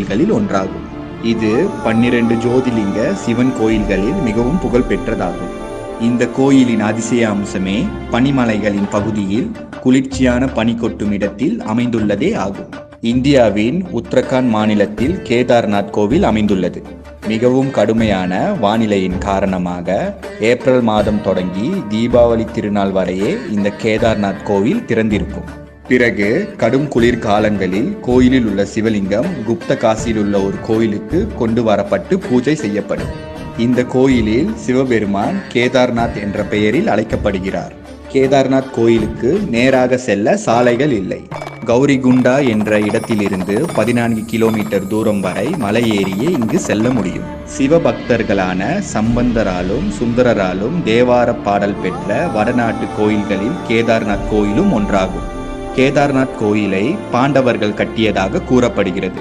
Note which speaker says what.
Speaker 1: கோயில்களில் ஒன்றாகும். இது 12 ஜோதிலிங்க சிவன் கோயில்களில் மிகவும் புகழ் பெற்றதாகும். இந்த கோயிலின் அதிசய அம்சமே பனிமலைகளின் பகுதியில் குளிர்ச்சியான பனி கொட்டும் இடத்தில் அமைந்துள்ளதே ஆகும். இந்தியாவின் உத்தரகாண்ட் மாநிலத்தில் கேதார்நாத் கோவில் அமைந்துள்ளது. மிகவும் கடுமையான வானிலையின் காரணமாக ஏப்ரல் மாதம் தொடங்கி தீபாவளி திருநாள் வரையே இந்த கேதார்நாத் கோவில் திறந்திருக்கும். பிறகு கடும் குளிர் காலங்களில் கோயிலில் உள்ள சிவலிங்கம் குப்த காசியில் உள்ள ஒரு கோயிலுக்கு கொண்டு வரப்பட்டு பூஜை செய்யப்படும். இந்த கோயிலில் சிவபெருமான் கேதார்நாத் என்ற பெயரில் அழைக்கப்படுகிறார். கேதார்நாத் கோயிலுக்கு நேராக செல்ல சாலைகள் இல்லை. கௌரிகுண்டா என்ற இடத்திலிருந்து 14 கிலோமீட்டர் தூரம் வரை மலை ஏறியே இங்கு செல்ல முடியும். சிவபக்தர்களான சம்பந்தராலும் சுந்தரராலும் தேவார பாடல் பெற்ற வடநாட்டு கோயில்களில் கேதார்நாத் கோயிலும் ஒன்றாகும். கேதார்நாத் கோயிலை பாண்டவர்கள் கட்டியதாக கூறப்படுகிறது.